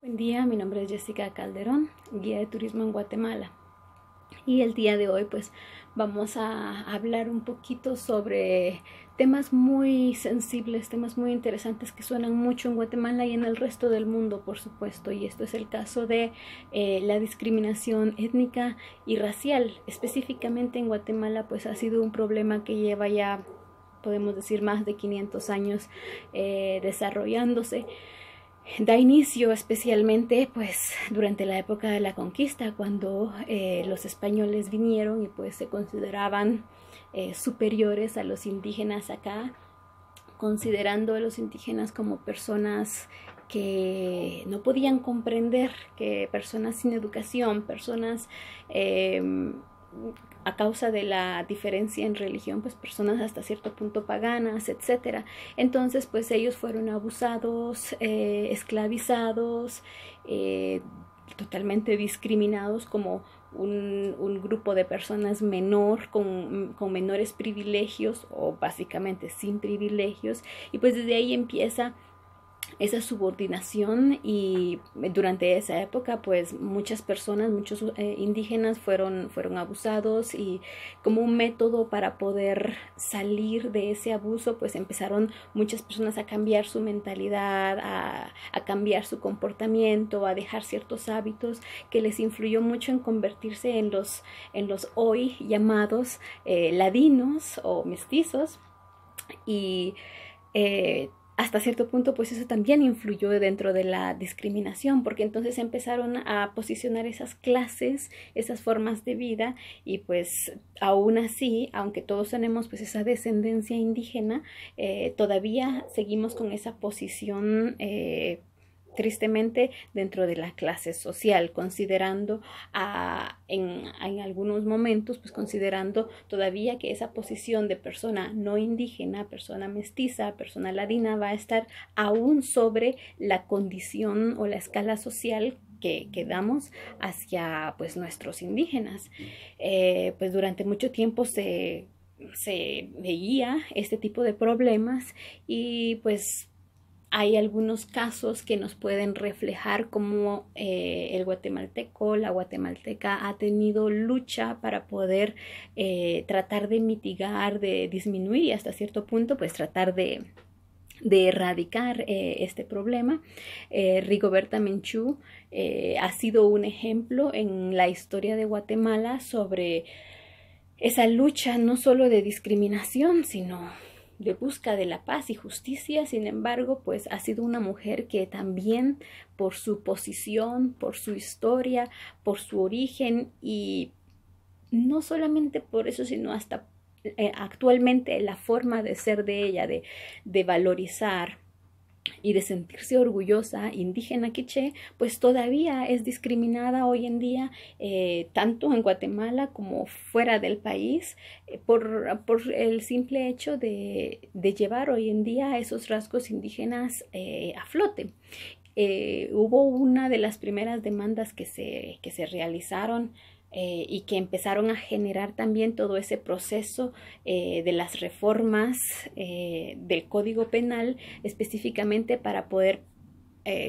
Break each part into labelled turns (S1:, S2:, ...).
S1: Buen día, mi nombre es Jessica Calderón, guía de turismo en Guatemala. Y el día de hoy pues vamos a hablar un poquito sobre temas muy sensibles, temas muy interesantes que suenan mucho en Guatemala y en el resto del mundo, por supuesto. Y esto es el caso de la discriminación étnica y racial. Específicamente en Guatemala pues ha sido un problema que lleva ya, podemos decir, más de 500 años desarrollándose. Da inicio especialmente pues durante la época de la conquista, cuando los españoles vinieron y pues se consideraban superiores a los indígenas acá, considerando a los indígenas como personas que no podían comprender, que personas sin educación, personas a causa de la diferencia en religión, pues personas hasta cierto punto paganas, etcétera. Entonces, pues ellos fueron abusados, esclavizados, totalmente discriminados como un grupo de personas menor, con menores privilegios o básicamente sin privilegios. Y pues desde ahí empieza esa subordinación, y durante esa época pues muchas personas, muchos indígenas fueron abusados, y como un método para poder salir de ese abuso pues empezaron muchas personas a cambiar su mentalidad, a cambiar su comportamiento, a dejar ciertos hábitos que les influyó mucho en convertirse en los hoy llamados ladinos o mestizos. Y hasta cierto punto pues eso también influyó dentro de la discriminación, porque entonces empezaron a posicionar esas clases, esas formas de vida, y pues aún así, aunque todos tenemos pues esa descendencia indígena, todavía seguimos con esa posición tristemente dentro de la clase social, considerando en algunos momentos, pues considerando todavía que esa posición de persona no indígena, persona mestiza, persona ladina va a estar aún sobre la condición o la escala social que damos hacia pues nuestros indígenas. Pues durante mucho tiempo se veía este tipo de problemas, y pues hay algunos casos que nos pueden reflejar cómo el guatemalteco, la guatemalteca ha tenido lucha para poder tratar de mitigar, de disminuir y hasta cierto punto pues tratar de erradicar este problema. Rigoberta Menchú ha sido un ejemplo en la historia de Guatemala sobre esa lucha no solo de discriminación, sino de busca de la paz y justicia. Sin embargo, pues ha sido una mujer que también, por su posición, por su historia, por su origen, y no solamente por eso, sino hasta actualmente la forma de ser de ella, de valorizar y de sentirse orgullosa indígena quiché, pues todavía es discriminada hoy en día, tanto en Guatemala como fuera del país, por el simple hecho de llevar hoy en día esos rasgos indígenas a flote. Hubo una de las primeras demandas que se realizaron y que empezaron a generar también todo ese proceso de las reformas del Código Penal, específicamente para poder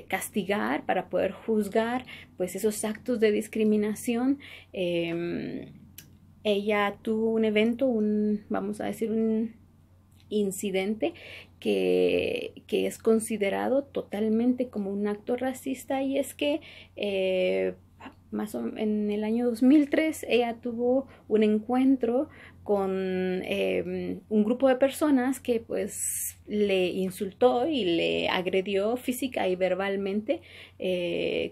S1: castigar, para poder juzgar pues esos actos de discriminación. Ella tuvo un evento, vamos a decir, un incidente que es considerado totalmente como un acto racista, y es que en el año 2003 ella tuvo un encuentro con un grupo de personas que pues le insultó y le agredió física y verbalmente,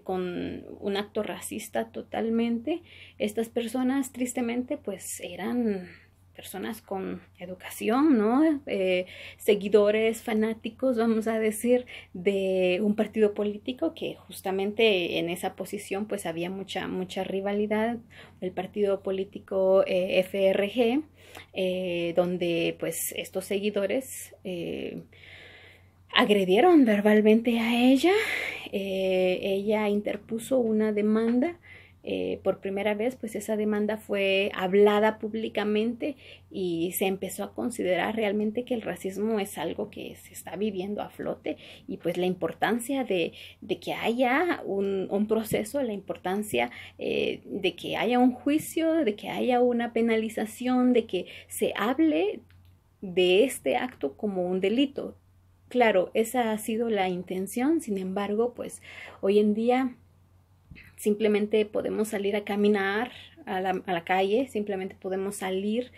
S1: con un acto racista totalmente. Estas personas tristemente pues eran personas con educación, ¿no? Seguidores fanáticos, vamos a decir, de un partido político que justamente en esa posición pues había mucha rivalidad, el partido político FRG, donde pues estos seguidores agredieron verbalmente a ella. Ella interpuso una demanda por primera vez, pues esa demanda fue hablada públicamente y se empezó a considerar realmente que el racismo es algo que se está viviendo a flote, y pues la importancia de que haya un proceso, la importancia de que haya un juicio, de que haya una penalización, de que se hable de este acto como un delito. Claro, esa ha sido la intención. Sin embargo, pues hoy en día simplemente podemos salir a caminar a la calle, simplemente podemos salir,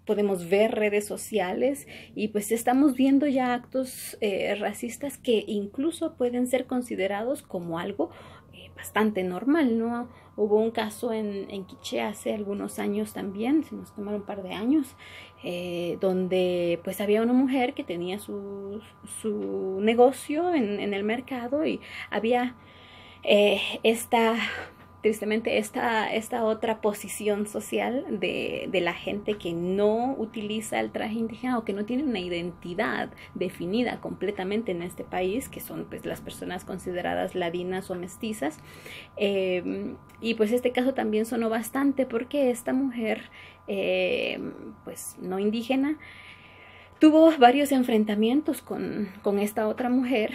S1: podemos ver redes sociales, y pues estamos viendo ya actos racistas que incluso pueden ser considerados como algo bastante normal, ¿no? Hubo un caso en Quiché hace algunos años también, se nos tomaron un par de años, donde pues había una mujer que tenía su negocio en el mercado, y había tristemente esta otra posición social de la gente que no utiliza el traje indígena, o que no tiene una identidad definida completamente en este país, que son pues las personas consideradas ladinas o mestizas. Y pues este caso también sonó bastante porque esta mujer pues no indígena tuvo varios enfrentamientos con esta otra mujer,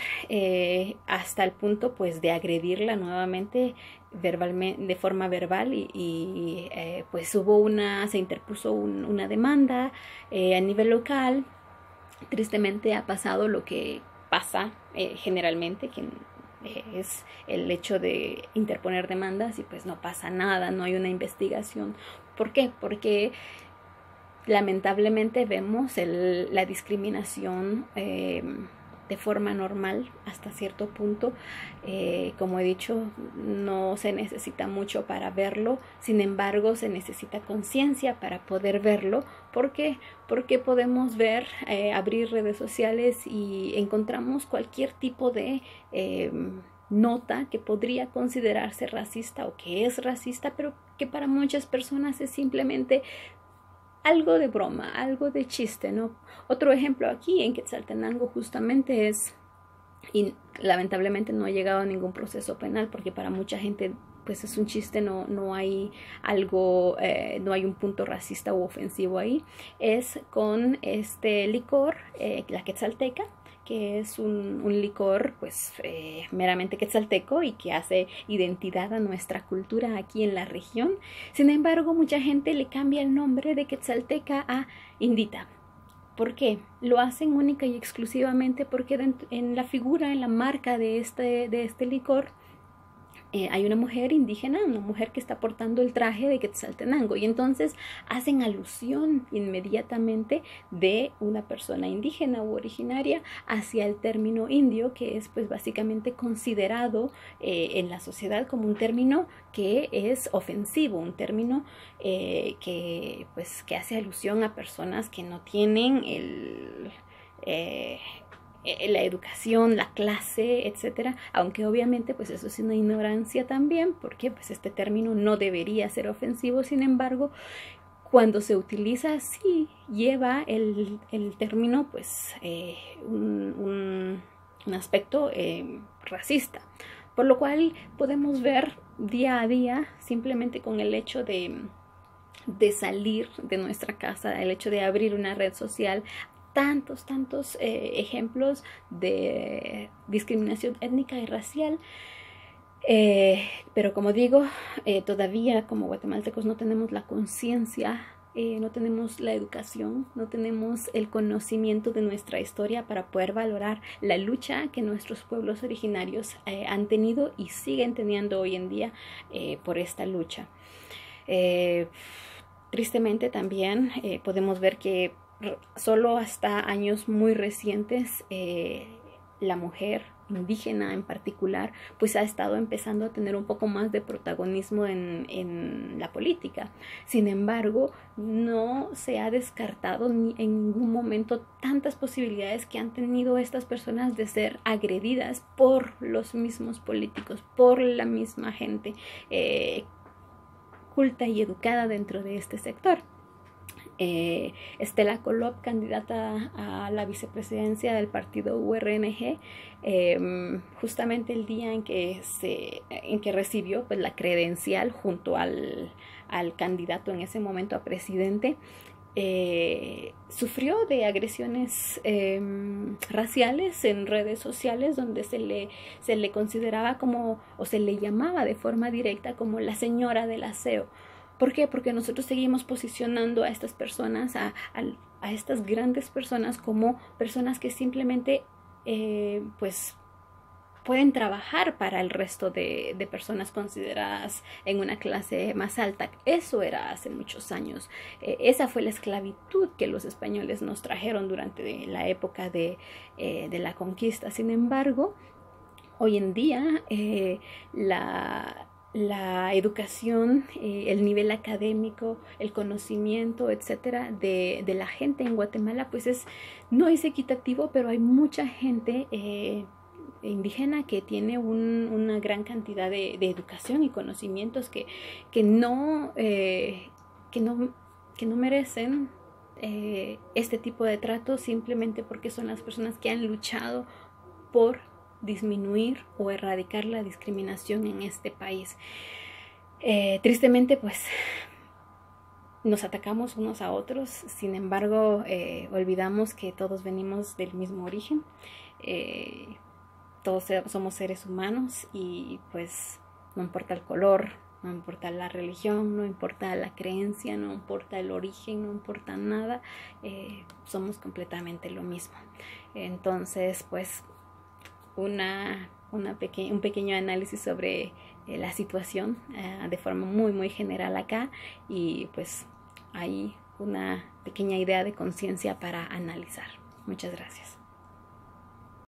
S1: hasta el punto pues de agredirla nuevamente verbalmente, de forma verbal, y pues se interpuso una demanda a nivel local. Tristemente ha pasado lo que pasa generalmente, que es el hecho de interponer demandas y pues no pasa nada, no hay una investigación. ¿Por qué? Porque lamentablemente vemos la discriminación de forma normal hasta cierto punto. Como he dicho, no se necesita mucho para verlo, sin embargo se necesita conciencia para poder verlo. ¿Por qué? Porque podemos ver, abrir redes sociales y encontramos cualquier tipo de nota que podría considerarse racista o que es racista, pero que para muchas personas es simplemente algo de broma, algo de chiste, ¿no? Otro ejemplo aquí en Quetzaltenango justamente es, y lamentablemente no ha llegado a ningún proceso penal, porque para mucha gente pues es un chiste, no hay algo, no hay un punto racista u ofensivo ahí. Es con este licor, la Quetzalteca, que es un licor pues meramente quetzalteco y que hace identidad a nuestra cultura aquí en la región. Sin embargo, mucha gente le cambia el nombre de quetzalteca a indita. ¿Por qué? Lo hacen única y exclusivamente porque en la figura, en la marca de este licor, hay una mujer indígena, una mujer que está portando el traje de Quetzaltenango, y entonces hacen alusión inmediatamente de una persona indígena u originaria hacia el término indio, que es pues básicamente considerado en la sociedad como un término que es ofensivo, un término que hace alusión a personas que no tienen la educación, la clase, etcétera, aunque obviamente pues eso es una ignorancia también, porque pues este término no debería ser ofensivo. Sin embargo, cuando se utiliza así, lleva el término pues un aspecto racista, por lo cual podemos ver día a día, simplemente con el hecho de salir de nuestra casa, el hecho de abrir una red social, tantos ejemplos de discriminación étnica y racial. Pero como digo, todavía como guatemaltecos no tenemos la conciencia, no tenemos la educación, no tenemos el conocimiento de nuestra historia para poder valorar la lucha que nuestros pueblos originarios han tenido y siguen teniendo hoy en día por esta lucha. Tristemente también podemos ver que solo hasta años muy recientes la mujer indígena en particular pues ha estado empezando a tener un poco más de protagonismo en la política. Sin embargo, no se ha descartado en ningún momento tantas posibilidades que han tenido estas personas de ser agredidas por los mismos políticos, por la misma gente culta y educada dentro de este sector. Stella Kolob, candidata a la vicepresidencia del partido URNG, justamente el día en que recibió pues la credencial junto al candidato en ese momento a presidente, sufrió de agresiones raciales en redes sociales, donde se le consideraba como, o se le llamaba de forma directa como la señora del aseo. ¿Por qué? Porque nosotros seguimos posicionando a estas personas, a estas grandes personas, como personas que simplemente pues pueden trabajar para el resto de personas consideradas en una clase más alta. Eso era hace muchos años. Esa fue la esclavitud que los españoles nos trajeron durante la época de la conquista. Sin embargo, hoy en día la educación, el nivel académico, el conocimiento, etcétera, de la gente en Guatemala, pues no es equitativo, pero hay mucha gente indígena que tiene una gran cantidad de educación y conocimientos que no merecen este tipo de trato, simplemente porque son las personas que han luchado por disminuir o erradicar la discriminación en este país. Tristemente, pues nos atacamos unos a otros. Sin embargo, olvidamos que todos venimos del mismo origen. Todos somos seres humanos, y pues no importa el color, no importa la religión, no importa la creencia, no importa el origen, no importa nada, somos completamente lo mismo. Entonces, pues un pequeño análisis sobre la situación de forma muy general acá, y pues hay una pequeña idea de conciencia para analizar. Muchas gracias.